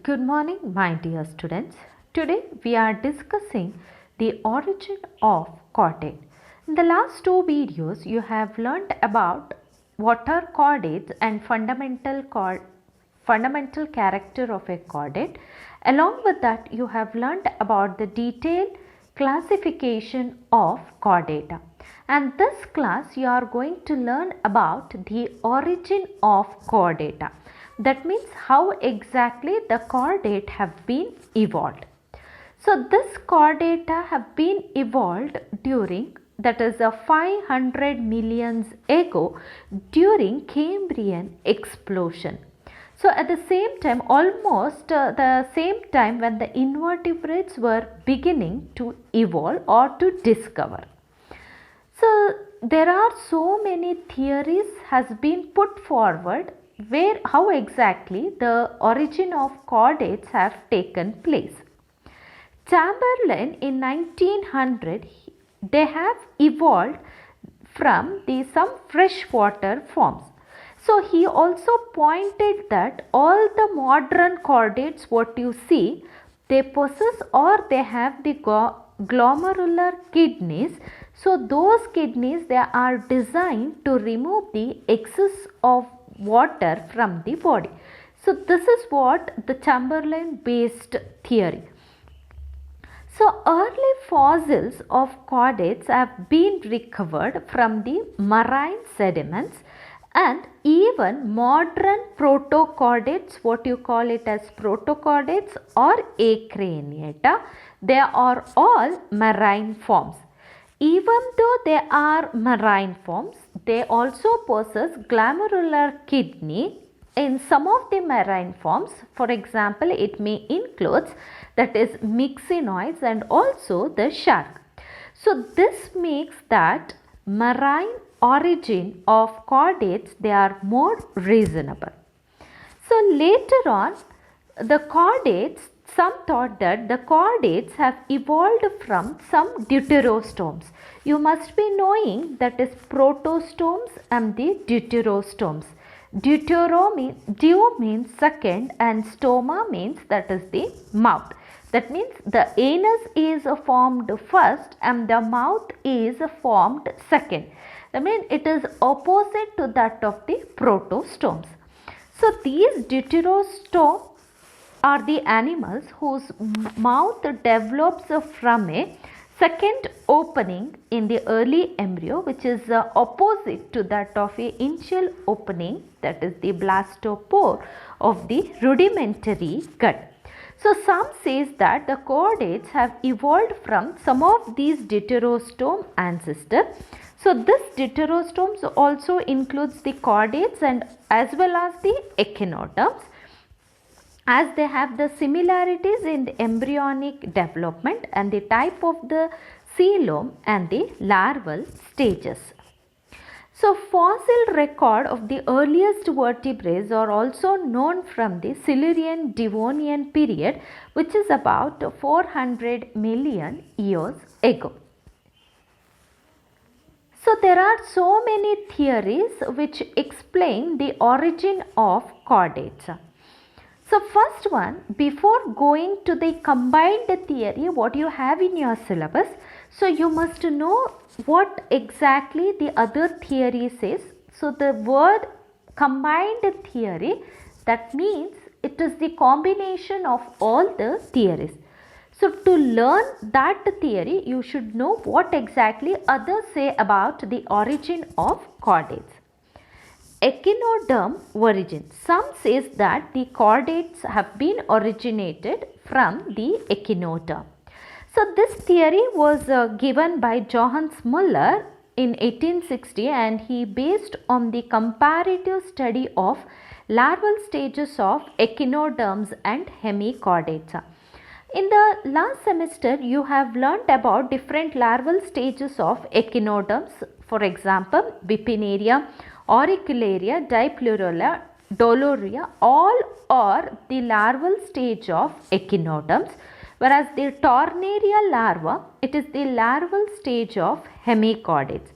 Good morning, my dear students. Today we are discussing the origin of chordate. In the last two videos, you have learnt about what are chordates and fundamental character of a chordate. Along with that, you have learnt about the detailed classification of chordata. And this class you are going to learn about the origin of chordata. That means how exactly the chordate have been evolved. So this chordata have been evolved during, that is a 500 millions ago, during Cambrian explosion. So at the same time, almost the same time when the invertebrates were beginning to evolve or to discover. So there are so many theories has been put forward where how exactly the origin of chordates have taken place. Chamberlain in 1900, they have evolved from some freshwater forms. So he also pointed that all the modern chordates what you see, they possess or they have the glomerular kidneys. So those kidneys, they are designed to remove the excess of water from the body. So this is what the Chamberlain based theory. So early fossils of chordates have been recovered from the marine sediments, and even modern protochordates, what you call it as protochordates or acraniata, they are all marine forms. Even though they are marine forms, they also possess glomerular kidney in some of the marine forms. For example, it may include that is myxinoids and also the shark. So this makes that marine origin of chordates, they are more reasonable. So later on, the chordates, some thought that the chordates have evolved from some deuterostomes. You must be knowing that is protostomes and the deuterostomes. Deo means second and stoma means that is the mouth. That means the anus is formed first and the mouth is formed second. I mean it is opposite to that of the protostomes. So these deuterostomes are the animals whose mouth develops from a second opening in the early embryo, which is opposite to that of a initial opening, that is the blastopore of the rudimentary gut. So some says that the chordates have evolved from some of these deuterostome ancestors. So this deuterostomes also includes the chordates and as well as the echinoderms, as they have the similarities in the embryonic development and the type of the coelom and the larval stages. So fossil record of the earliest vertebrates are also known from the Silurian Devonian period, which is about 400 million years ago. So there are so many theories which explain the origin of chordates. So first one, before going to the combined theory, what you have in your syllabus, so you must know what exactly the other theory says. So the word combined theory, that means it is the combination of all the theories. So to learn that theory, you should know what exactly others say about the origin of chordates. Echinoderm origin. Some says that the chordates have been originated from the echinoderm. So this theory was given by Johannes Müller in 1860, and he based on the comparative study of larval stages of echinoderms and hemichordates. In the last semester, you have learnt about different larval stages of echinoderms. For example, Bipinaria, Auricularia, Dipleurola, Doloria, all are the larval stage of echinoderms, whereas the Tornaria larva, it is the larval stage of hemichordates.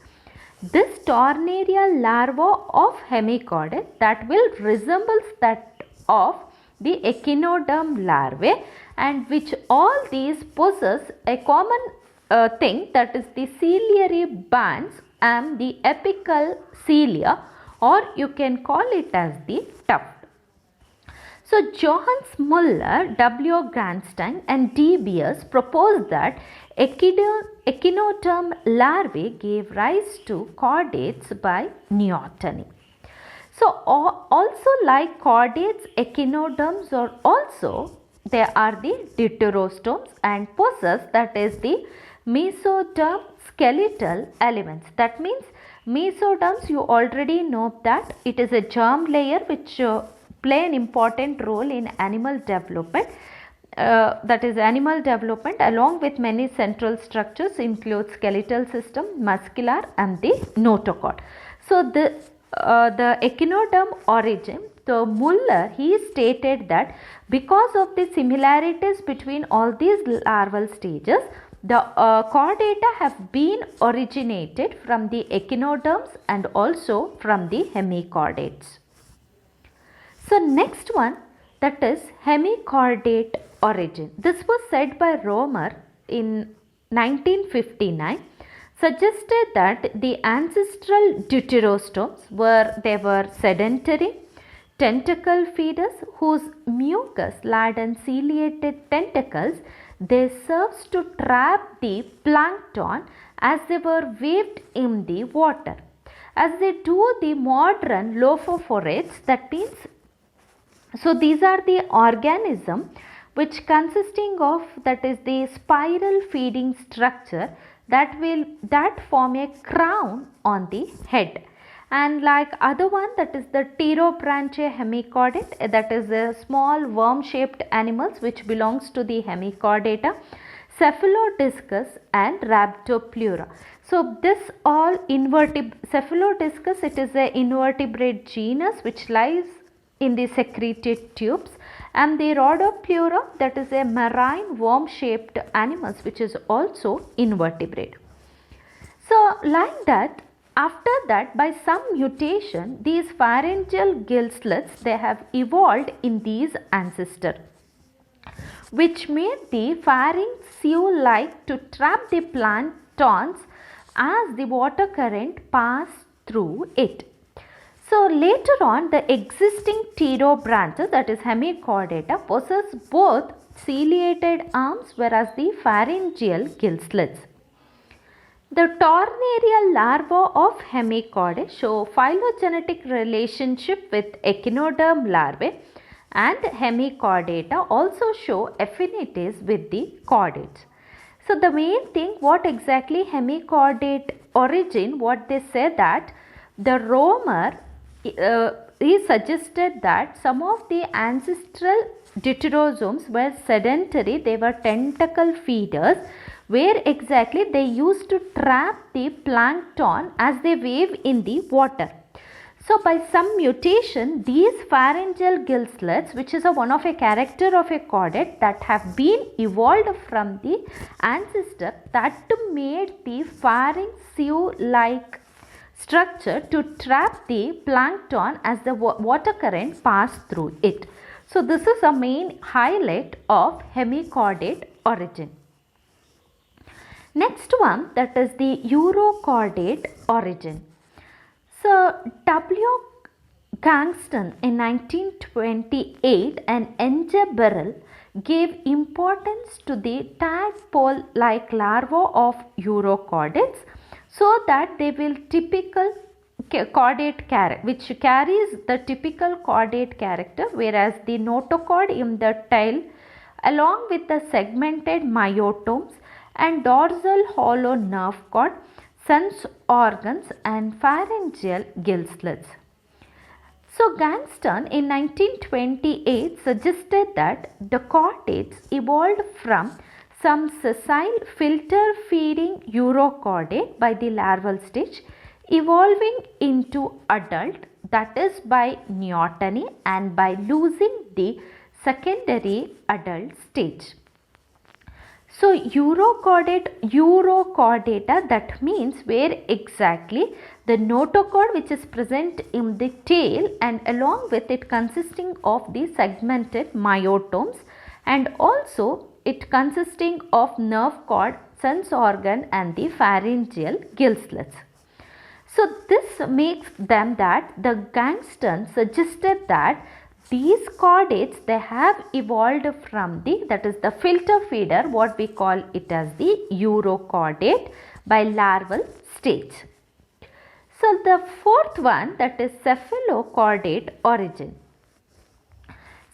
This Tornaria larva of hemichordate, that will resembles that of the echinoderm larvae, and which all these possess a common thing, that is the ciliary bands and the apical cilia, or you can call it as the tuft. So Johannes Müller, W. Grandstein and D. Beers proposed that echinoderm larvae gave rise to chordates by neoteny. So also like chordates, echinoderms are also, they are the deuterostomes and possess, that is the mesoderm skeletal elements. That means mesoderms, you already know that it is a germ layer which play an important role in animal development. That is animal development, along with many central structures include skeletal system, muscular and the notochord. So the echinoderm origin, so Müller, he stated that because of the similarities between all these larval stages, the chordata have been originated from the echinoderms and also from the hemichordates. So next one, that is hemichordate origin. This was said by Romer in 1959, suggested that the ancestral deuterostomes were sedentary tentacle feeders whose mucus laden ciliated tentacles they serves to trap the plankton as they were waved in the water. As they do the modern lophophorids, that means, so these are the organism which consisting of, that is the spiral feeding structure that form a crown on the head. And like other one, that is the Pterobranchia hemichordate, that is a small worm shaped animals which belongs to the hemichordata, Cephalodiscus and Rhabdopleura. So this all Cephalodiscus, it is a invertebrate genus which lies in the secreted tubes, and the Rhodopleura, that is a marine worm shaped animals which is also invertebrate. So like that, after that, by some mutation, these pharyngeal gill slits, they have evolved in these ancestors, which made the pharynx seal-like to trap the planktons as the water current passed through it. So later on, the existing pterobranchs, that is hemichordata, possess both ciliated arms whereas the pharyngeal gill slits. The tornarial larvae of hemichordae show phylogenetic relationship with echinoderm larvae, and hemichordata also show affinities with the chordates. So the main thing, what exactly hemichordate origin, what they say that the Romer he suggested that some of the ancestral deuterostomes were sedentary, they were tentacle feeders, where exactly they used to trap the plankton as they wave in the water. So by some mutation, these pharyngeal gill slits, which is one of a character of a chordate that have been evolved from the ancestor, that made the pharynx seal-like structure to trap the plankton as the water current passed through it. So this is a main highlight of hemichordate origin. Next one, that is the urochordate origin. So W. Gangston in 1928 and N.J. Burrell gave importance to the tadpole-like larvae of urochordates, so that they will typical chordate character, which carries the typical chordate character, whereas the notochord in the tail along with the segmented myotomes and dorsal hollow nerve cord, sense organs and pharyngeal gill slits. So Gangston in 1928 suggested that the chordates evolved from some sessile filter feeding urochordate by the larval stage, evolving into adult, that is by neoteny, and by losing the secondary adult stage. So urochordata, that means where exactly the notochord which is present in the tail and along with it consisting of the segmented myotomes, and also it consisting of nerve cord, sense organ and the pharyngeal gill slits. So this makes them that the Gangston suggested that these chordates, they have evolved from the, that is the filter feeder, what we call it as the urochordate by larval stage. So the fourth one, that is cephalochordate origin.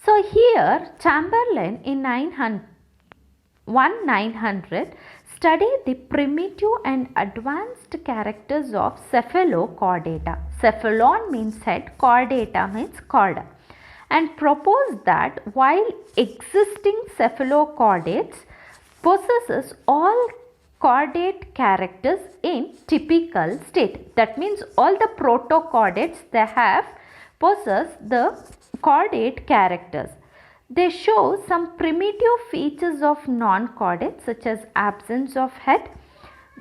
So here Chamberlain in 1900 studied the primitive and advanced characters of cephalochordata. Cephalon means head, chordata means chorda, and proposed that while existing cephalochordates possesses all chordate characters in typical state. That means all the protochordates, they have possess the chordate characters. They show some primitive features of non-chordates such as absence of head,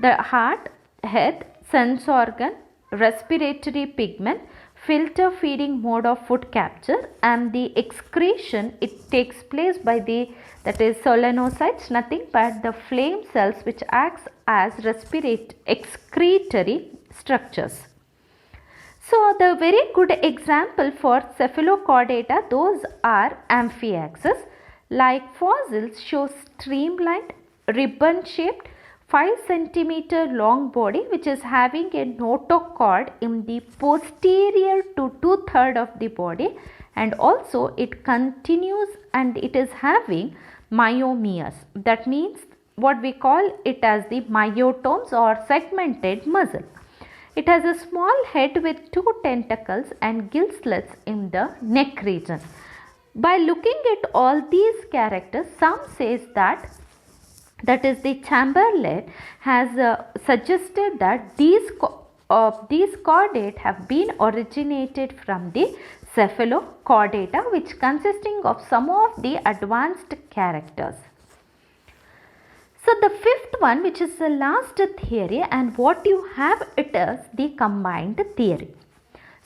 the heart, head, sense organ, respiratory pigment, filter feeding mode of food capture, and the excretion, it takes place by the, that is solenocytes, nothing but the flame cells which acts as excretory structures. So the very good example for cephalochordata, those are Amphiaxis. Like fossils show streamlined, ribbon shaped, 5 cm long body which is having a notochord in the posterior to 2/3 of the body, and also it continues and it is having myomeres. That means what we call it as the myotomes or segmented muscle. It has a small head with 2 tentacles and gill slits in the neck region. By looking at all these characters, some says that is the Chamberlain has suggested that these chordate have been originated from the cephalochordata, which consisting of some of the advanced characters. So the fifth one, which is the last theory, and what you have, it is the combined theory.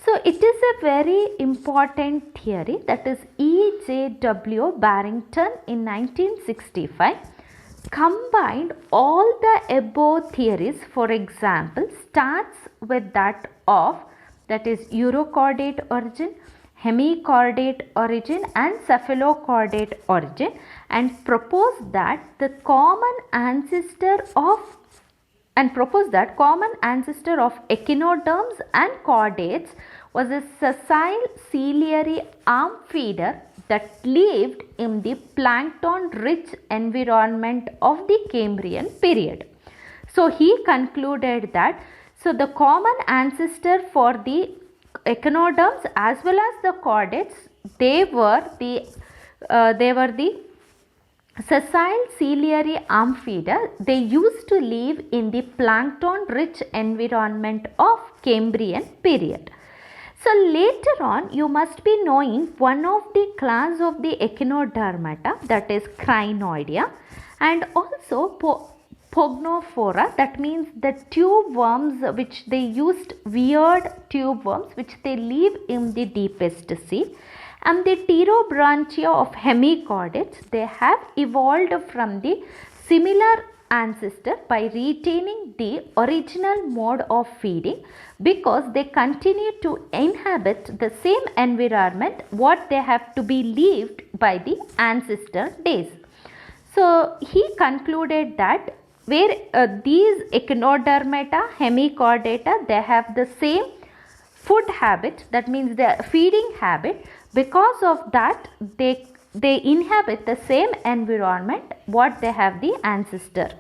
So it is a very important theory, that is E.J.W. Barrington in 1965 combined all the above theories. For example, starts with that of, that is urochordate origin, hemichordate origin and cephalochordate origin, and proposed that the common ancestor of echinoderms and chordates was a sessile ciliary arm feeder that lived in the plankton rich environment of the Cambrian period. So he concluded that, so the common ancestor for the echinoderms as well as the chordates, they were the sessile ciliary arm feeder. They used to live in the plankton rich environment of Cambrian period. So later on you must be knowing one of the class of the echinodermata, that is Crinoidea, and also Pognophora, that means the tube worms which they used, weird tube worms which they live in the deepest sea, and the Pterobranchia of hemichordates, they have evolved from the similar ancestor by retaining the original mode of feeding, because they continue to inhabit the same environment what they have to be lived by the ancestor days. So he concluded that where these echinodermata, hemichordata, they have the same food habit, that means their feeding habit, because of that they inhabit the same environment what they have the ancestor.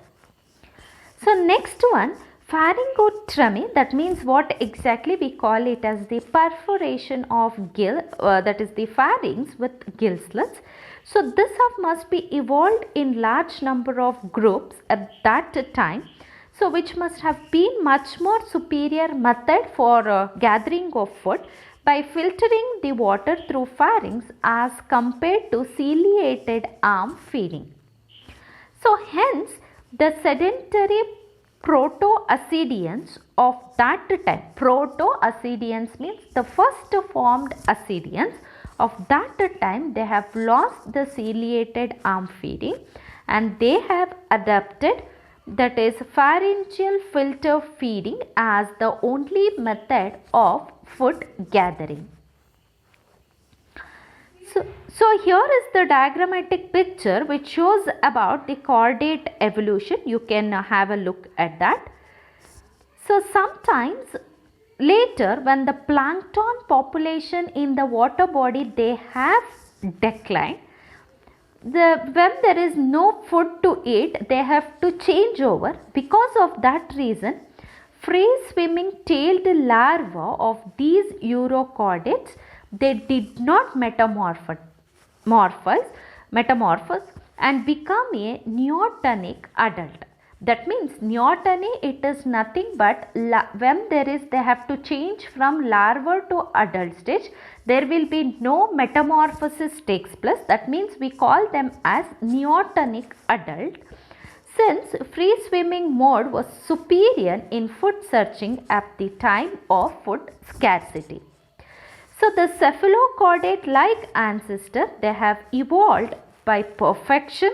So next one, pharyngotomy, that means what exactly we call it as the perforation of gill, that is the pharynx with gill slits. So this must be evolved in large number of groups at that time, so which must have been much more superior method for gathering of food by filtering the water through pharynx as compared to ciliated arm feeding. So hence the sedentary proto-ascidians of that time, proto-ascidians means the first formed ascidians of that time, they have lost the ciliated arm feeding and they have adopted, that is, pharyngeal filter feeding as the only method of food gathering. So here is the diagrammatic picture which shows about the chordate evolution. You can have a look at that. So sometimes later when the plankton population in the water body, they have declined, when there is no food to eat, they have to change over. Because of that reason, free swimming tailed larvae of these urochordates, they did not metamorphose and become a neotenic adult. That means neoteny, it is nothing but when they have to change from larva to adult stage, there will be no metamorphosis takes place. That means we call them as neotenic adult, since free swimming mode was superior in food searching at the time of food scarcity. So the cephalochordate like ancestor, they have evolved by perfection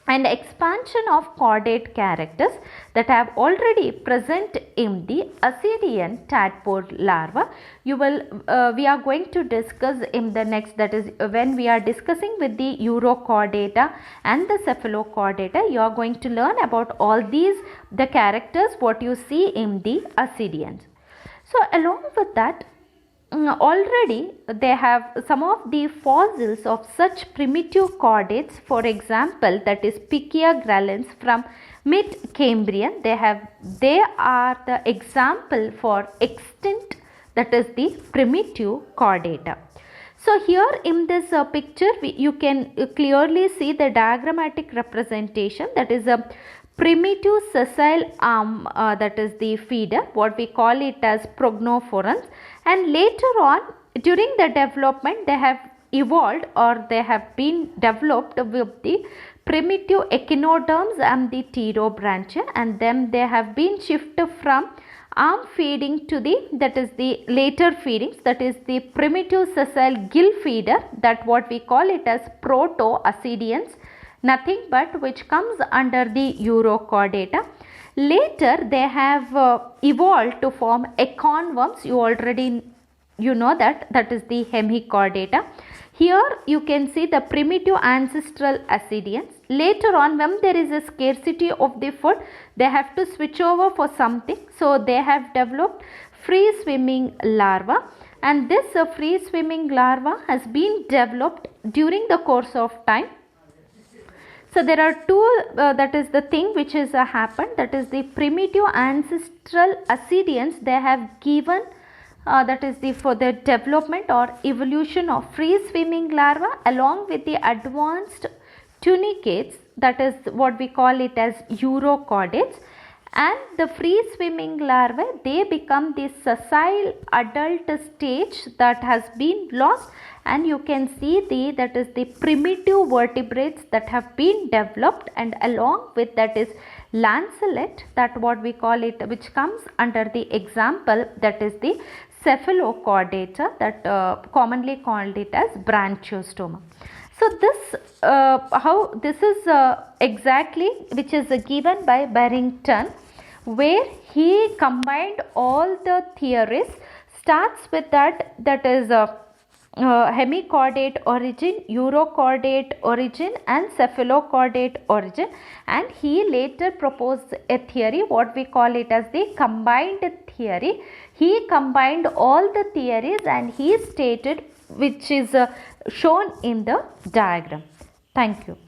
and expansion of chordate characters that have already present in the ascidian tadpole larva. We are going to discuss in the next, that is when we are discussing with the urochordata and the cephalochordata, you are going to learn about all these, the characters what you see in the ascidians. So along with that, already they have some of the fossils of such primitive chordates, for example, that is Pichia grallens from mid-Cambrian. They are the example for extinct, that is the primitive chordata. So here in this picture you can clearly see the diagrammatic representation, that is a primitive sessile arm, that is the feeder, what we call it as prognophorans, and later on during the development they have evolved or they have been developed with the primitive echinoderms and the pterobranchia, and then they have been shifted from arm feeding to the, that is the later feedings, that is the primitive sessile gill feeder, that what we call it as proto-ascidians, nothing but which comes under the urochordata. Later they have evolved to form econworms. You already know that is the hemichordata. Here you can see the primitive ancestral ascidians. Later on, when there is a scarcity of the food, they have to switch over for something. So they have developed free swimming larva, and this free swimming larva has been developed during the course of time. So there are two, that is the thing which has happened, that is the primitive ancestral ascidians, they have given that is the for the development or evolution of free swimming larva along with the advanced tunicates, that is what we call it as urochordates, and the free swimming larvae, they become the sessile adult stage that has been lost, and you can see that is the primitive vertebrates that have been developed, and along with that is lancelet, that what we call it, which comes under the example, that is the cephalochordata, that commonly called it as branchiostoma. So this how this is exactly which is given by Barrington, where he combined all the theories, starts with that is hemichordate origin, urochordate origin and cephalochordate origin, and he later proposed a theory what we call it as the combined theory. He combined all the theories and he stated, which is shown in the diagram. Thank you.